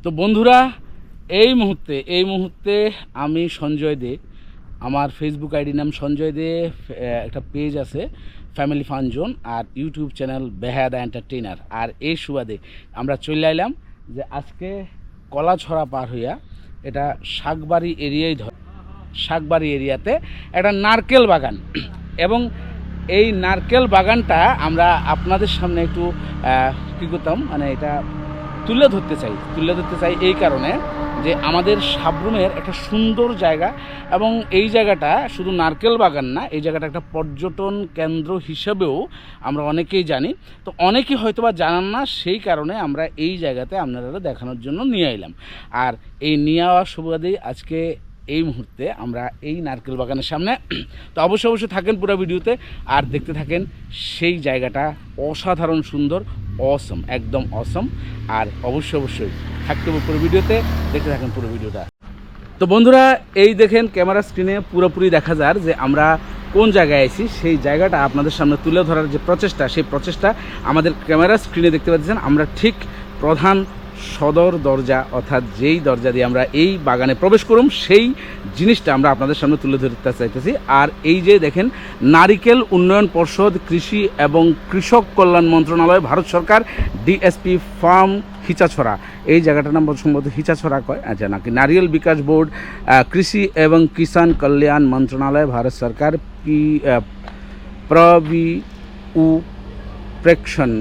তো বন্ধুরা, এই মুহূর্তে আমি সঞ্জয় দে, আমার ফেসবুক আইডি নাম সঞ্জয় দে, একটা পেজ আছে ফ্যামিলি ফান জোন, আর ইউটিউব চ্যানেল বেহাদা এন্টারটেইনার। আর এই সুবাদে আমরা চলে আইলাম যে আজকে কলাছড়া পার হইয়া এটা শাকবাড়ি শাকবাড়ি এরিয়াতে একটা নারকেল বাগান, এবং এই নারকেল বাগানটা আমরা আপনাদের সামনে একটু কী করতাম, মানে এটা তুলে ধরতে চাই এই কারণে যে আমাদের সাবরুমের একটা সুন্দর জায়গা, এবং এই জায়গাটা শুধু নারকেল বাগান না, এই জায়গাটা একটা পর্যটন কেন্দ্র হিসেবেও আমরা অনেকেই জানি। তো অনেকেই হয়তোবা জানান না, সেই কারণে আমরা এই জায়গাতে আপনারা দেখানোর জন্য নিয়ে এলাম। আর এই নিয়ে যাওয়ার সুবাদেই আজকে এই মুহূর্তে আমরা এই নারকেল বাগানের সামনে। তো অবশ্যই থাকেন পুরো ভিডিওতে আর দেখতে থাকেন। সেই জায়গাটা অসাধারণ সুন্দর, অসম, একদম অসম। আর অবশ্যই থাকতে হবে পুরো ভিডিওতে, দেখতে থাকেন পুরো ভিডিওটা। তো বন্ধুরা, এই দেখেন ক্যামেরা স্ক্রিনে পুরোপুরি দেখা যায় যে আমরা কোন জায়গায় আছি। সেই জায়গাটা আপনাদের সামনে তুলে ধরার যে প্রচেষ্টা, সেই প্রচেষ্টা আমাদের ক্যামেরা স্ক্রিনে দেখতে পাচ্ছেন। আমরা ঠিক প্রধান সদর দরজা, অর্থাৎ যেই দরজা দিয়ে আমরা এই বাগানে প্রবেশ করুম, সেই জিনিসটা আমরা আপনাদের সামনে তুলে ধরতে চাইতেছি। আর এই যে দেখেন, নারিকেল উন্নয়ন পর্ষদ, কৃষি এবং কৃষক কল্যাণ মন্ত্রণালয়, ভারত সরকার, ডিএসপি ফার্ম হিচাছড়া, এই জায়গাটার নাম সম্ভবত হিচাছড়া কয়, আচ্ছা নাকি নারিয়েল বিকাশ বোর্ড, কৃষি এবং কিষাণ কল্যাণ মন্ত্রণালয়, ভারত সরকার, প্রেক্ষণ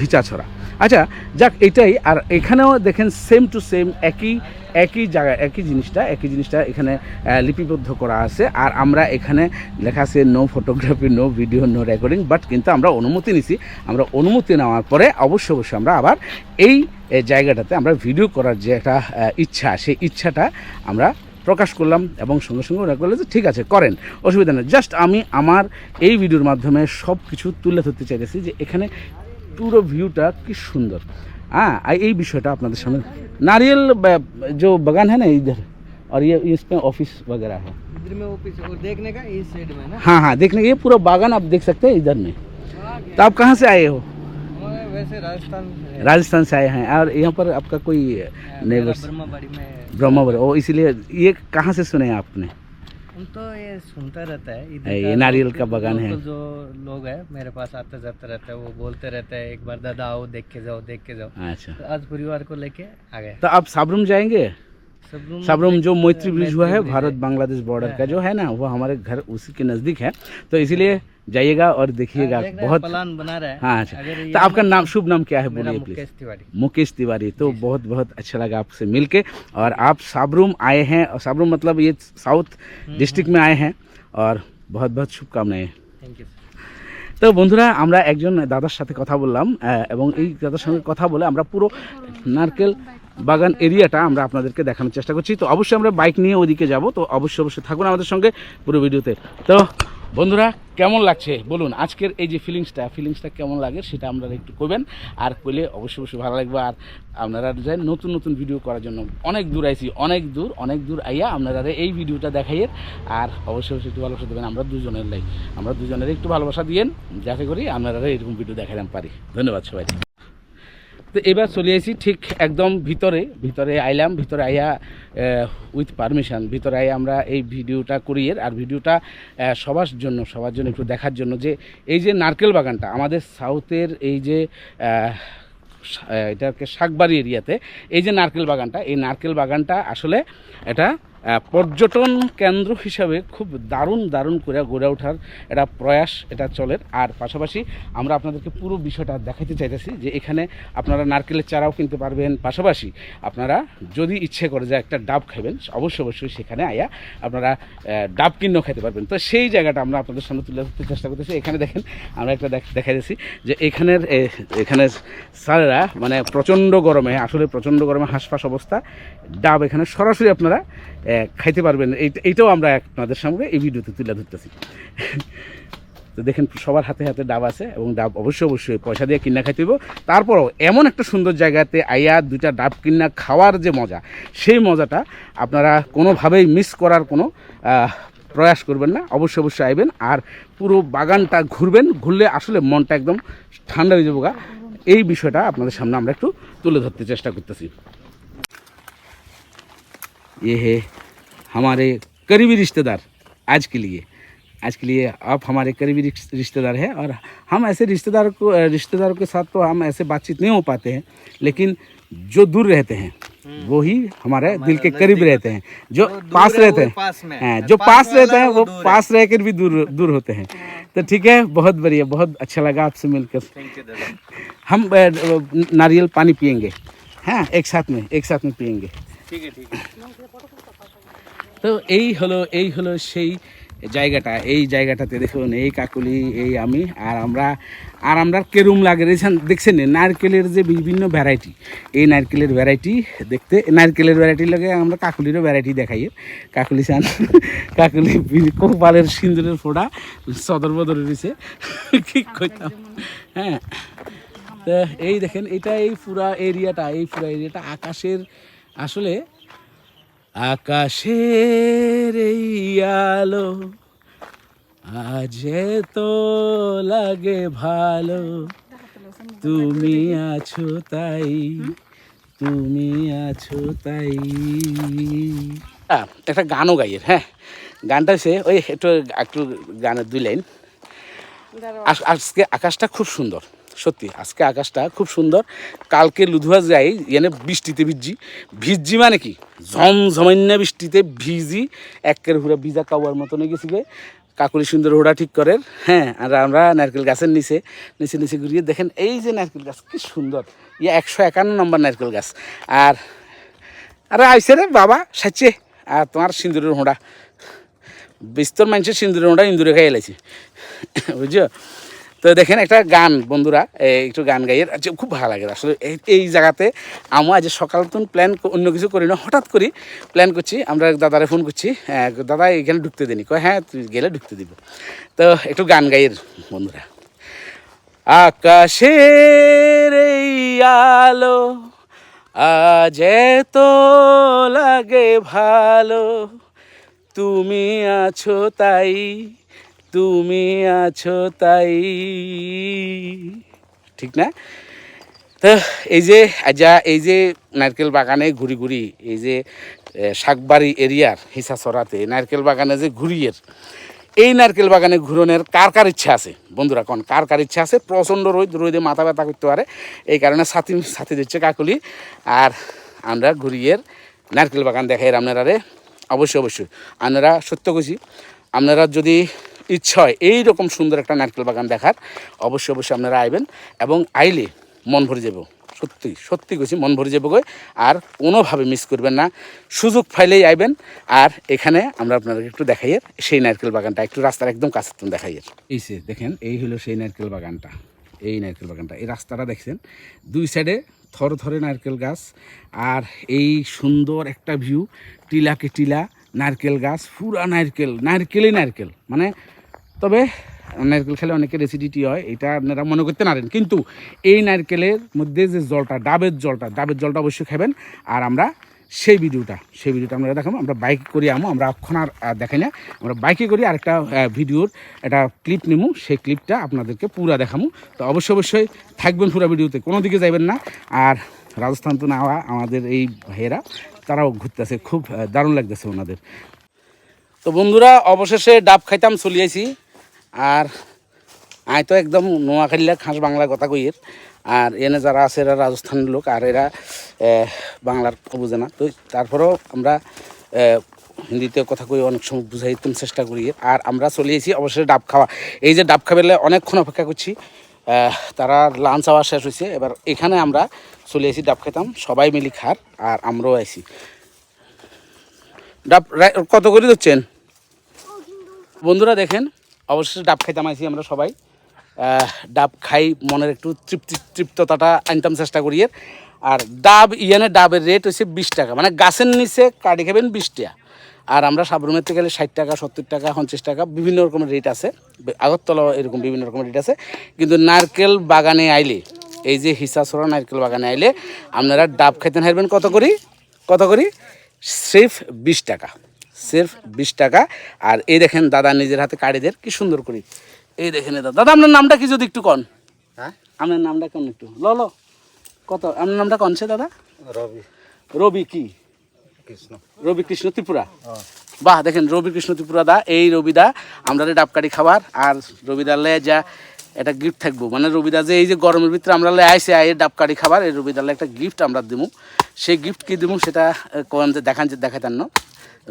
হিচাছড়া। আচ্ছা যাক, এটাই। আর এখানেও দেখেন সেম টু সেম একই জায়গায় একই জিনিসটা এখানে লিপিবদ্ধ করা আছে। আর আমরা এখানে লেখা আছে no photography, no video, no recording, but কিন্তু আমরা অনুমতি নিছি। আমরা অনুমতি নেওয়ার পরে অবশ্যই আমরা আবার এই জায়গাটাতে আমরা ভিডিও করার যে একটা ইচ্ছা, সেই ইচ্ছাটা আমরা প্রকাশ করলাম, এবং সঙ্গে ওরা বললো যে ঠিক আছে করেন, অসুবিধা নেই। জাস্ট আমি আমার এই ভিডিওর মাধ্যমে সব কিছু তুলে ধরতে চাইতেছি যে এখানে পুরো ভিউটা কি সুন্দর। हाँ, यही विषय আপনাদের সামনে। नारियल जो बगान है ना इधर, और ये इसमें ऑफिस वगैरह है इधर में ऑफिस, और देखने का इस साइड में ना। हाँ, देखने ये पूरा बागान आप देख सकते हैं इधर में। तो आप कहाँ से आए हो? वैसे राजस्थान से आए हैं। और यहाँ पर आपका कोई नेबर्स? ब्रह्माबाड़ी। ओ, इसीलिए ये कहाँ से सुने आपने? हम तो ये सुनता रहता है, ये नारियल का बगान है। जो लोग है मेरे पास आते जाते रहते हैं, वो बोलते रहते हैं एक बार दादा आओ, देख के जाओ। अच्छा, तो आज परिवार को लेके आ गए। तो आप साबरूम जाएंगे? साबरूम जो मैत्री ब्रिज हुआ है, भारत बांग्लादेश बॉर्डर का जो है ना, वो हमारे घर उसी के नज़दीक है। तो इसीलिए जाइएगा और देखिएगा। बहुत प्लान बना रहा है। हाँ, अच्छा। तो आपका नाम, शुभ नाम क्या है बोलिए प्लीज? मुकेश तिवारी। तो बहुत अच्छा लगा आपसे मिलके। और आप साबरूम आए हैं, और साबरूम मतलब ये साउथ डिस्ट्रिक्ट में आए हैं, और बहुत शुभकामनाएं। Thank you. তো বন্ধুরা, আমরা একজন দাদার সাথে কথা বললাম, এবং এই দাদার সঙ্গে কথা বলে আমরা পুরো নারকেল বাগান এরিয়াটা আমরা আপনাদেরকে দেখানোর চেষ্টা করছি। তো অবশ্যই আমরা বাইক নিয়ে ওদিকে যাব। তো অবশ্যই থাকুন আমাদের সঙ্গে পুরো ভিডিওতে। তো বন্ধুরা, কেমন লাগছে বলুন আজকের এই যে ফিলিংসটা কেমন লাগে সেটা আপনারা একটু করবেন। আর করলে অবশ্যই ভালো লাগবে। আর আপনারা যাই নতুন ভিডিও করার জন্য অনেক দূর আইছি, অনেক দূর আইয়া আপনারা এই ভিডিওটা দেখাইয়ে। আর অবশ্যই একটু ভালোবাসা দেবেন। আমরা দুজনের একটু ভালোবাসা দিয়েন, যাতে করি আপনারা এরকম ভিডিও দেখাইতে পারি। ধন্যবাদ সবাই। তো এবার চলে আসি ঠিক একদম ভিতরে আইলাম। ভিতরে আইয়া উইথ পারমিশন ভিতরে আইয়া আমরা এই ভিডিওটা করি। আর ভিডিওটা সবার জন্য একটু দেখার জন্য যে এই যে নারকেল বাগানটা আমাদের সাউথের, এই যে এটাকে শাকবাড়ি এরিয়াতে এই যে নারকেল বাগানটা আসলে এটা পর্যটন কেন্দ্র হিসাবে খুব দারুণ করে গড়ে ওঠার একটা প্রয়াস এটা চলে। আর পাশাপাশি আমরা আপনাদেরকে পুরো বিষয়টা দেখাতে চাইতেছি যে এখানে আপনারা নারকেলের চারাও কিনতে পারবেন। পাশাপাশি আপনারা যদি ইচ্ছে করে যে একটা ডাব খাবেন, অবশ্যই সেখানে আয়া আপনারা ডাব কিনেও খেতে পারবেন। তো সেই জায়গাটা আমরা আপনাদের সামনে তুলে ধরতে চেষ্টা করতেছি। এখানে দেখেন, আমরা একটা দেখাইতেছি যে এখানে স্যারেরা মানে প্রচণ্ড গরমে হাঁসফাঁস অবস্থা, ডাব এখানে সরাসরি আপনারা খাইতে পারবেন। এইটাও আমরা আপনাদের সামনে এই ভিডিওতে তুলে ধরতেছি। তো দেখেন, সবার হাতে ডাব আছে, এবং ডাব অবশ্যই পয়সা দিয়ে কিনা খাইতে হইব। তারপরও এমন একটা সুন্দর জায়গাতে আইয়া দুইটা ডাব কিনা খাওয়ার যে মজা, সেই মজাটা আপনারা কোনোভাবেই মিস করার কোনো প্রয়াস করবেন না। অবশ্যই আইবেন আর পুরো বাগানটা ঘুরলে আসলে মনটা একদম ঠান্ডা হয়ে যাবো। এই বিষয়টা আপনাদের সামনে আমরা একটু তুলে ধরতে চেষ্টা করতেছি। ये है हमारे करीबी रिश्तेदार। आज के लिए आप हमारे करीबी रिश्तेदार हैं, और हम ऐसे रिश्तेदारों के साथ तो हम ऐसे बातचीत नहीं हो पाते हैं, लेकिन जो दूर रहते हैं वो ही हमारे दिल के करीब रहते हैं। जो पास रहते हैं, जो पास रहते हैं वो पास रहकर भी दूर होते हैं। तो ठीक है, बहुत बढ़िया, बहुत अच्छा लगा आपसे मिलकर। हम नारियल पानी पियेंगे, हाँ, एक साथ में पियेंगे। ठीक है। তো এই হলো সেই জায়গাটা। এই জায়গাটাতে দেখুন, এই কাকুলি, এই আমি, আর আমরা কেরম লাগে দেখছেন নারকেলের যে বিভিন্ন ভ্যারাইটি, এই নারকেলের ভ্যারাইটি দেখতে, নারকেলের ভ্যারাইটির লগে আমরা কাকুলিরও ভ্যারাইটি দেখাই। কাকুলি কপালের সিন্দুরের ফোঁটা সদর বদর রয়েছে, কি কইতাম। হ্যাঁ, তো এই দেখেন, এই পুরা এরিয়াটা আকাশের, আসলে আকাশের এই আলো আজ তো লাগে ভালো, তুমি আছো তাই। একটা গানও গাইয়ের, হ্যাঁ, গানটা সে ওই একটু গানের 2 লাইন। আজকে আকাশটা খুব সুন্দর, সত্যি আজকে আকাশটা খুব সুন্দর। কালকে লুধুয়া যাই এনে বৃষ্টিতে ভিজছি মানে কি ঝমঝমান্য বৃষ্টিতে ভিজি একের হুড়া ভিজা কাওয়ার মতন গেছি গে। কাকুলি সুন্দর হোড়া ঠিক করে, হ্যাঁ, আর আমরা নারকেল গাছের নিচে ঘুরিয়ে দেখেন এই যে নারকেল গাছ কি সুন্দর, 151 নম্বর নারকেল গাছ। আর আরে আইসে রে বাবা সাচ্ছে, আর তোমার সিন্দুরের হোঁড়া, বিস্তর মানুষের সিন্দুরের হোঁড়া ইন্দুরে খাই এলাইছে, বুঝছো। তো দেখেন একটা গান, বন্ধুরা একটু গান গাইয়ের, খুব ভালো লাগে আসলে। এই জায়গাতে আমি আজ সকাল তো প্ল্যান অন্য কিছু করি না, হঠাৎ করি প্ল্যান করছি। আমরা দাদারে ফোন করছি, দাদা এখানে ঢুকতে দেনি, কয় হ্যাঁ তুই গেলে ঢুকতে দিব। তো একটু গান গাইয়ের বন্ধুরা। আকাশের এই আলো আজ তো লাগে ভালো, তুমি আছো তাই, ঠিক না? তো এই যে নারকেল বাগানে ঘুরি, এই যে শাকবাড়ি এরিয়ার হিসাছড়াতে নারকেল বাগানে যে ঘুরিয়ের, এই নারকেল বাগানে ঘুরনের কার ইচ্ছা আছে বন্ধুরা, কার ইচ্ছা আছে? প্রচণ্ড রোদে মাথা ব্যথা করতে পারে, এই কারণে সাথে দিচ্ছে কাকুলি। আর আমরা ঘুরিয়ের নারকেল বাগান দেখাই আপনারা, অবশ্যই আপনারা সত্য কইছি, আপনারা যদি ইচ্ছা হয় এইরকম সুন্দর একটা নারকেল বাগান দেখার, অবশ্যই আপনারা আইবেন, এবং আইলে মন ভরে যাব, সত্যি কইছি মন ভরে যাব গো। আর কোনোভাবে মিস করবেন না, সুযোগ পাইলেই আইবেন। আর এখানে আমরা আপনাদেরকে একটু দেখাইয়ের সেই নারকেল বাগানটা, একটু রাস্তার একদম কাছে দেখাইয়ের। এই সে দেখেন, এই হলো সেই নারকেল বাগানটা, এই রাস্তাটা দেখছেন, 2 সাইডে থরে নারকেল গাছ, আর সুন্দর একটা ভিউ, টিলাকে টিলা নারকেল গাছ, পুরা নারকেল, মানে তবে নারকেল খেলে অনেকের অ্যাসিডিটি হয়, এটা আপনারা মনে করতে পারেন, কিন্তু এই নারকেলের মধ্যে যে জলটা, ডাবের জলটা অবশ্যই খাবেন। আর আমরা সেই ভিডিওটা আপনারা দেখাবো। আমরা বাইক করি আমরা এখন আর দেখাই না, আমরা বাইকে করি আরেকটা ভিডিওর একটা ক্লিপ নেবো, সেই ক্লিপটা আপনাদেরকে পুরা দেখাবো। তো অবশ্যই থাকবেন পুরা ভিডিওতে, কোনো দিকে যাবেন না। আর রাজস্থান তো নেওয়া আমাদের এই ভাইয়েরা, তারাও ঘুরতেছে, খুব দারুণ লাগতেছে ওনাদের। তো বন্ধুরা, অবশেষে ডাব খাইতাম চলিয়েছি। আর আয় তো একদম নোয়াখালীরা খাস বাংলা কথা কইয়ের, আর এনে যারা আছে এরা রাজস্থানের লোক, আর এরা বাংলার বোঝে না। তো তারপরেও আমরা হিন্দিতে কথা কই, অনেক সময় বুঝাইতে চেষ্টা করি। আর আমরা চলিয়েছি অবশ্যই ডাব খাওয়া। এই যে ডাব খাবেলে অনেকক্ষণ অপেক্ষা করছি, তারা লাঞ্চ আওয়ার শেষ হয়েছে, এবার এখানে আমরা চলে এসেছি ডাব খেতাম, সবাই মিলি খার, আর আমরাও আইছি। ডাব কত করে দিচ্ছেন বন্ধুরা? দেখেন, অবশ্যই ডাব খাইতাম আইছি আমরা সবাই, ডাব খাই, মনের একটু তৃপ্ততাটা আনতাম চেষ্টা করি। আর ডাবের রেট হচ্ছে 20 টাকা, মানে গাছের নিচে কাটি খাবেন 20 টাকা। আর আমরা সাবরুমের থেকে গেলে 60 টাকা, 70 টাকা, 50 টাকা, বিভিন্ন রকমের রেট আছে। আগরতলা এরকম বিভিন্ন রকমের রেট আছে। কিন্তু নারকেল বাগানে আইলে, এই যে হিসাছড়া নারকেল বাগানে আইলে আপনারা ডাব খাইতে হারবেন কত করি? সির্ফ 20 টাকা, সির্ফ 20 টাকা। আর এই দেখেন দাদা নিজের হাতে কাড়িদের কি সুন্দর করি, এই দেখেন দাদা। আপনার নামটা কি যদি একটু কন? হ্যাঁ, আপনার নামটা কোন একটু কত? আপনার নামটা কনছে দাদা? রবি কি? কৃষ্ণ রবি কৃষ্ণ ত্রিপুরা। বাহ, দেখেন রবি কৃষ্ণ ত্রিপুরা দা, এই রবিদা আমরা ডাবকাঠি খাবার আর রবিদালে যা একটা গিফট থাকবো, মানে রবিদা যে এই যে গরমের ভিতরে আমরা আইসে এই ডাবকাঠি খাবার, এই রবিদালে একটা গিফট আমরা দেবো। সেই গিফট কি দেবো সেটা কোন যে দেখাতেন না,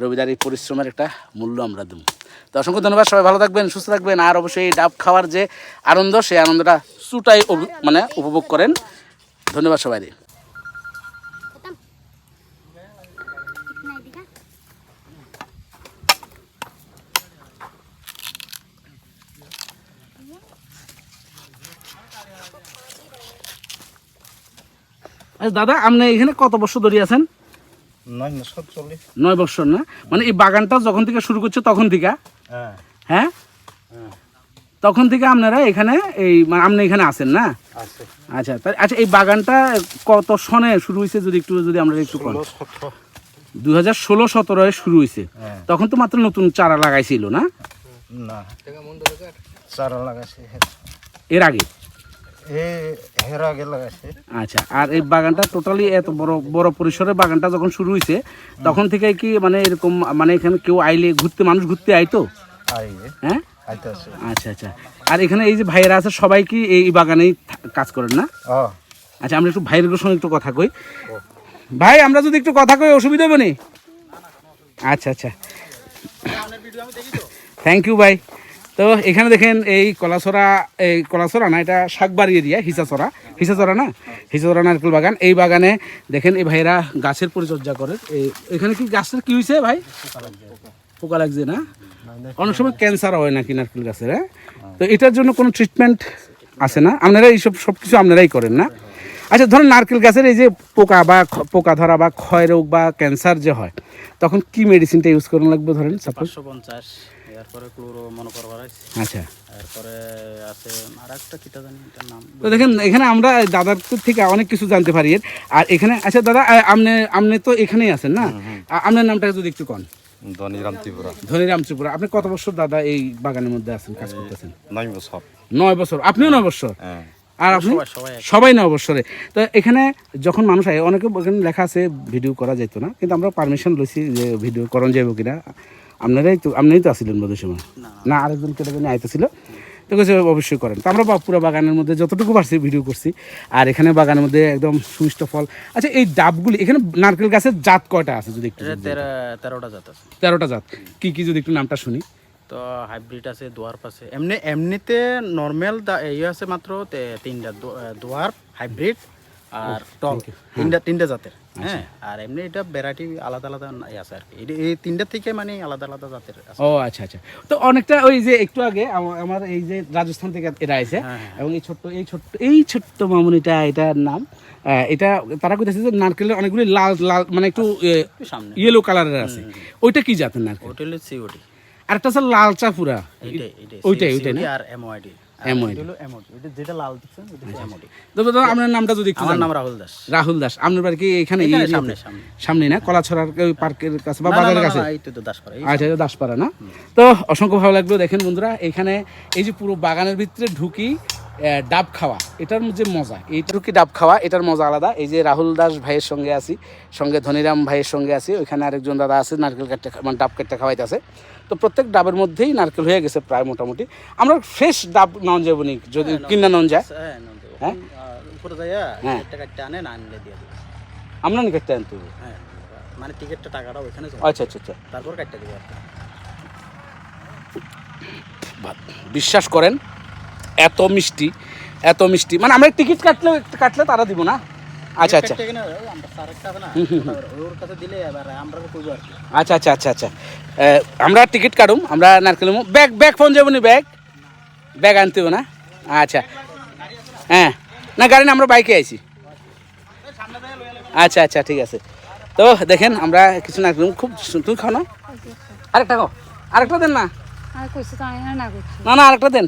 রবিদার এই পরিশ্রমের একটা মূল্য আমরা দেবো। তো অসংখ্য ধন্যবাদ, সবাই ভালো থাকবেন, সুস্থ থাকবেন, আর অবশ্যই এই ডাব খাওয়ার যে আনন্দ সেই আনন্দটা চুটাই মানে উপভোগ করেন। ধন্যবাদ সবাই। আচ্ছা দাদা, আপনি এখানে কত বছর ধরে আছেন? 9 বছর চলে। 9 বছর না, মানে এই বাগানটা যখন থেকে শুরু করছে তখন থেকে? হ্যাঁ হ্যাঁ, তখন থেকে আপনারা এখানে এই মানে আপনি এখানে আছেন না? আছে। আচ্ছা আচ্ছা, এই বাগানটা কত সনে শুরু হয়েছে যদি আমরা একটু 2016-17 শুরু হয়েছে। তখন তো মাত্র নতুন চারা লাগাইছিল না? না, চারা লাগাইছে এর আগে। এর আগে লাগাইছে। আচ্ছা, আর এই বাগানটা টোটালি এত বড় পরিসরে বাগানটা যখন শুরু হয়েছে তখন থেকে কি মানে এরকম মানে এখানে কেউ আইলে মানুষ ঘুরতে আইতো? হ্যাঁ, আচ্ছা আচ্ছা। আর এখানে এই যে ভাইয়েরা আছে সবাই কি এই বাগানেই কাজ করেন না? আচ্ছা, আমরা একটু ভাইয়ের সঙ্গে একটু কথা কই। ভাই, আমরা যদি একটু কথা কই অসুবিধা হবে না? আচ্ছা আচ্ছা, থ্যাংক ইউ ভাই। তো এখানে দেখেন এই কলাছড়া না, এটা শাকবাড়ি এরিয়া, হিসাচড়া নারকেল বাগান। এই বাগানে দেখেন এই ভাইরা গাছের পরিচর্যা করে। এখানে কি গাছের কি হয়েছে ভাই? পোকা লাগছে না? অনেক সময় ক্যান্সার হয় নাকি নারকেল গাছের? হ্যাঁ, তো এটার জন্য কোনো ট্রিটমেন্ট আছে না? আপনারা এইসব সব কিছু আপনারাই করেন না? আচ্ছা, ধরুন নারকেল গাছের এই যে পোকা ধরা বা ক্ষয় রোগ বা ক্যান্সার যে হয়, তখন কি মেডিসিনটা ইউজ করানো লাগবে? ধরেন 550, এরপরে ক্লোরো মনোকরভারাইস। আচ্ছা, এরপরে আছে আরেকটা কিটা জানি এটার নাম। তো দেখেন এখানে আমরা দাদার থেকে অনেক কিছু জানতে পারি। আর এখানে আচ্ছা দাদা, আপনি তো এখানেই আছেন না? আপনার নামটা যদি একটু কন। ধনীরাম ত্রিপুরা। ধনীরাম ত্রিপুরা। আপনি কত বছর দাদা এই বাগানের মধ্যে আছেন, কাজ করতেছেন? 9 বছর। 9 বছর। আপনিও 9 বছর? হ্যাঁ। আর আপনি? সবাই 9 বছরে। তো এখানে যখন মানুষ আয়, অনেকে এখানে লেখা আছে ভিডিও করা যেত না, কিন্তু আমরা পারমিশন লইছি যে ভিডিও করানো যাইব কিনা। আপনিই তো আসছিলেন বোধহয় সময় না? আরেকজন কেটে আইতেছিল, তো কিছু অবশ্যই করেন। তো আমরা পুরো বাগানের মধ্যে যতটুকু পারছি ভিডিও করছি। আর এখানে বাগানের মধ্যে একদম সুমিষ্ট ফল। আচ্ছা, এই ডাবগুলি এখানে নারকেল গাছের জাত কয়টা আছে যদি একটু? 13টা জাত আছে। 13টা জাত। কি কি যদি একটু নামটা শুনি। তো হাইব্রিড আছে, দোয়ার্প আছে। এমনিতে নর্মাল ইয়ে আছে মাত্র 3টা, দোয়ার্প, হাইব্রিড আর টল, তিনটা জাতের। হ্যাঁ, আর এমনি এটা ভ্যারাইটি আলাদা আলাদা আছে আর কি। এই 3টা থেকে মানে আলাদা আলাদা জাতের আছে। ও আচ্ছা আচ্ছা। তো অনেকটা ওই যে একটু আগে আমার এই যে রাজস্থান থেকে এরা আছে, এবং এই ছোট্ট মামুনিটা, এটার নাম এটা তারা কইতেছে যে নারকেলের অনেকগুলি লাল লাল মানে একটু ইয়েলো কালারের আছে। ওইটা কি জাতের নারকেল? ওটা হলো সিওডি। আরেকটা আছে লালচা পুরা, ওইটাই না? আর এমওআইডি। যেটা লাল দিচ্ছেন ওটা এমওআইডি। দাদা, আপনার নামটা যদি একটু? আমার নাম রাহুল দাস। রাহুল দাস। আপনার বাড়ি কি এখানে সামনে না, কলাছড়ার ওই পার্কের কাছে বা বাজারের কাছে? আচ্ছা, দাসপাড়া না? তো অসংখ্য ভালো লাগলো। দেখেন বন্ধুরা, এখানে এই যে পুরো বাগানের ভিতরে ঢুকি ডাব খাওয়া, এটার যে মজা, এইটুকু ডাব খাওয়া, এটার মজা আলাদা। এই যে রাহুল দাস ভাইয়ের সঙ্গে আছি, সঙ্গে ধনীরাম ভাইয়ের সঙ্গে আছি, ওইখানে আরেকজন দাদা আছে নারকেল কাটতে, মানে ডাব কাটতে খাওয়াইতেছে। তো প্রত্যেক ডাবের মধ্যেই নারকেল হয়ে গেছে প্রায় মোটামুটি। আমরা ফ্রেশ ডাব নন যাবো নি, যদি কিনা নন যায়। হ্যাঁ, হ্যাঁ, আমরা নি কাটতে আনতে হবে, মানে টিকিটটা টাকাটা ওইখানে। আচ্ছা আচ্ছা আচ্ছা, তারপর কাটতে দিবে। বিশ্বাস করেন, এত মিষ্টি, মানে আমরা টিকিট কাটলে তারা দিব না? আচ্ছা আচ্ছা আচ্ছা আচ্ছা আচ্ছা আচ্ছা, আমরা টিকিট কাটুম, আমরা নারকেল ব্যাগ ফোন যাবো নি, ব্যাগ আনতে হবে না? আচ্ছা, হ্যাঁ, না গাড়ি না, আমরা বাইকে আইছি। আচ্ছা আচ্ছা, ঠিক আছে। তো দেখেন আমরা কিছু নারকেল খুব, তুমি খাও না? আরেকটা খাও, আরেকটা দেন না? না না, আরেকটা দেন।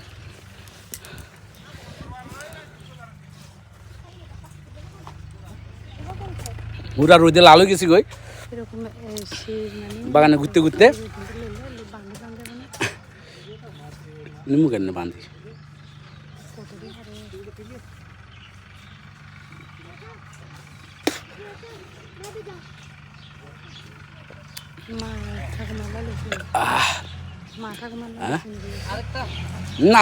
পুরা রোদে লাল হয়ে গেছি গই বাগানে ঘুরতে ঘুরতে। নিমু কেন বান্ধি? না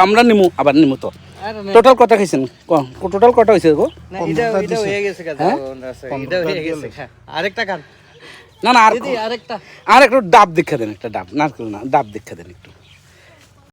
আমরা নিমু আবার নিমু তো টোটাল কটা খাইছেন টোটাল কটা হয়েছে গো আরেকটা খান না না আর আরেকটা আর একটু ডাব দেখা দেন একটা ডাব নারকেল না ডাব দেখা দেন একটু